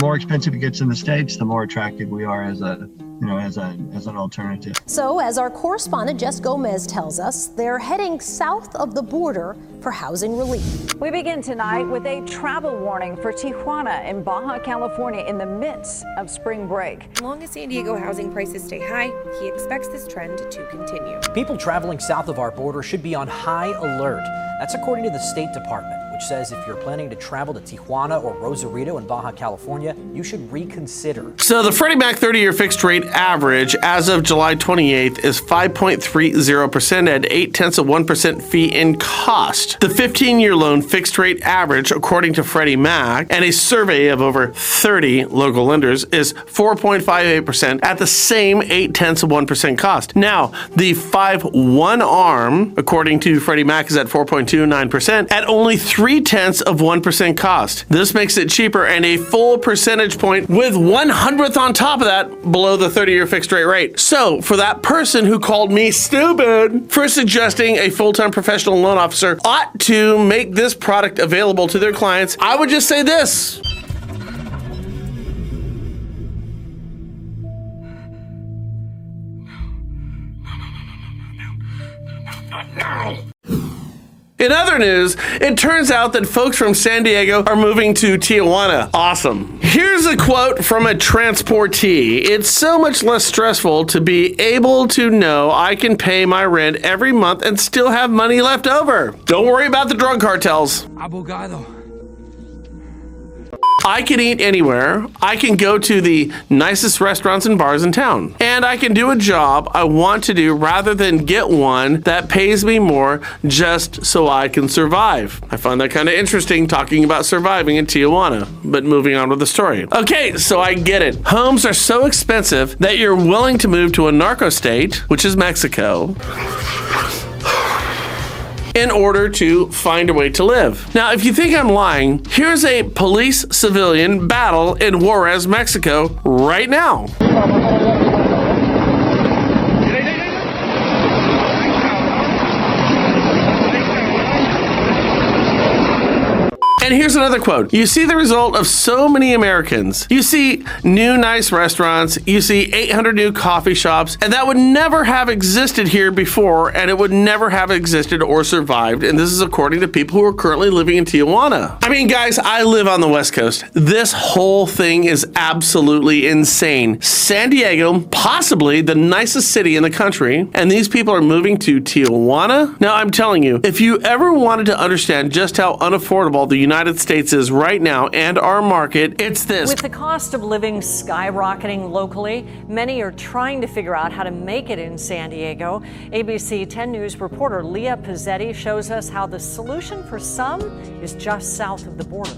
more expensive it gets in the States, the more attractive we are as an alternative. So, as our correspondent Jess Gomez tells us, they're heading south of the border for housing relief. We begin tonight with a travel warning for Tijuana in Baja California in the midst of spring break. As long as San Diego housing prices stay high, he expects this trend to continue. People traveling south of our border should be on high alert. That's according to the State Department, which says if you're planning to travel to Tijuana or Rosarito in Baja California, you should reconsider. So the Freddie Mac 30-year fixed rate average as of July 28th is 5.30% at 0.8% fee in cost. The 15-year loan fixed rate average, according to Freddie Mac, and a survey of over 30 local lenders, is 4.58% at the same 0.8% cost. Now, the 5-1 arm, according to Freddie Mac, is at 4.29% at only 0.3% cost. This makes it cheaper and a full percentage point with 1/100th on top of that below the 30-year fixed rate. So for that person who called me stupid for suggesting a full-time professional loan officer ought to make this product available to their clients, I would just say this. In other news, it turns out that folks from San Diego are moving to Tijuana. Awesome. Here's a quote from a transportee. It's so much less stressful to be able to know I can pay my rent every month and still have money left over. Don't worry about the drug cartels. Abogado. I can eat anywhere. I can go to the nicest restaurants and bars in town. And I can do a job I want to do rather than get one that pays me more just so I can survive. I find that kind of interesting, talking about surviving in Tijuana. But moving on with the story. Okay, so I get it. Homes are so expensive that you're willing to move to a narco state, which is Mexico, in order to find a way to live. Now, if you think I'm lying, here's a police-civilian battle in Juarez, Mexico right now. And here's another quote. You see the result of so many Americans. You see new nice restaurants, you see 800 new coffee shops, and that would never have existed here before, and it would never have existed or survived. And this is according to people who are currently living in Tijuana. I mean, guys, I live on the West Coast. This whole thing is absolutely insane. San Diego, possibly the nicest city in the country, and these people are moving to Tijuana? Now, I'm telling you, if you ever wanted to understand just how unaffordable the United States is right now and our market, it's this. With the cost of living skyrocketing locally, many are trying to figure out how to make it in San Diego. ABC 10 News reporter Leah Pizzetti shows us how the solution for some is just south of the border.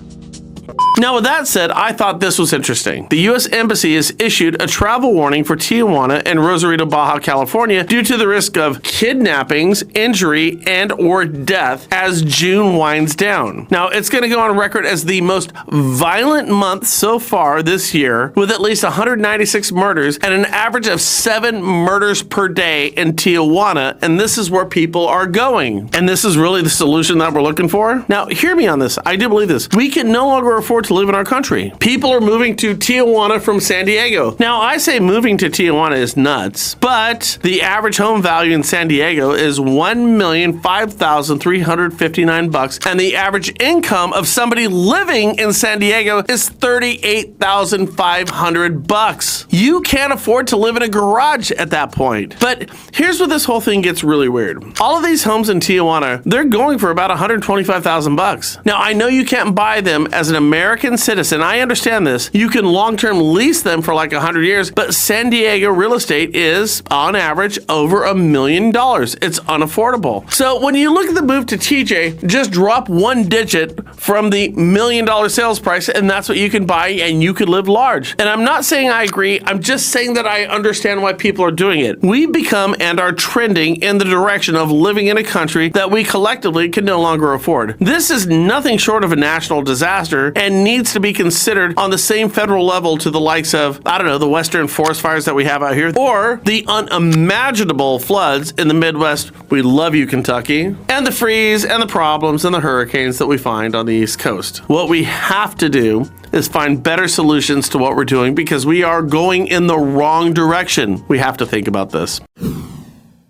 Now, with that said, I thought this was interesting. The U.S. Embassy has issued a travel warning for Tijuana and Rosarito, Baja California due to the risk of kidnappings, injury, and or death as June winds down. Now, it's going to go on record as the most violent month so far this year, with at least 196 murders and an average of 7 murders per day in Tijuana, and this is where people are going. And this is really the solution that we're looking for? Now, hear me on this. I do believe this. We can no longer afford to live in our country. People are moving to Tijuana from San Diego. Now, I say moving to Tijuana is nuts, but the average home value in San Diego is $1,005,359, and the average income of somebody living in San Diego is $38,500. You can't afford to live in a garage at that point. But here's where this whole thing gets really weird. All of these homes in Tijuana, they're going for about $125,000. Now, I know you can't buy them as an American citizen. I understand this. You can long-term lease them for like 100 years, but San Diego real estate is, on average, over $1 million. It's unaffordable. So when you look at the move to TJ, just drop one digit from the $1 million sales price, and that's what you can buy, and you can live large. And I'm not saying I agree. I'm just saying that I understand why people are doing it. We've become and are trending in the direction of living in a country that we collectively can no longer afford. This is nothing short of a national disaster, and needs to be considered on the same federal level to the likes of, I don't know, the western forest fires that we have out here, or the unimaginable floods in the Midwest. We love you, Kentucky, and the freeze and the problems and the hurricanes that we find on the East Coast. What we have to do is find better solutions to what we're doing because we are going in the wrong direction. We have to think about this.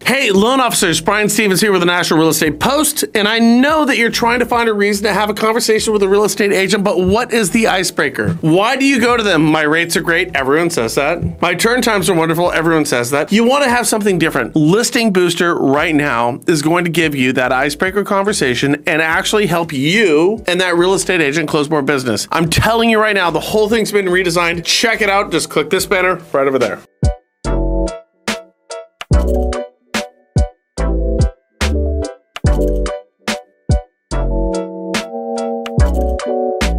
Hey, loan officers, Brian Stevens here with the National Real Estate Post, and I know that you're trying to find a reason to have a conversation with a real estate agent, but what is the icebreaker? Why do you go to them? My rates are great. Everyone says that. My turn times are wonderful. Everyone says that. You want to have something different. Listing Booster right now is going to give you that icebreaker conversation and actually help you and that real estate agent close more business. I'm telling you right now, the whole thing's been redesigned. Check it out. Just click this banner right over there.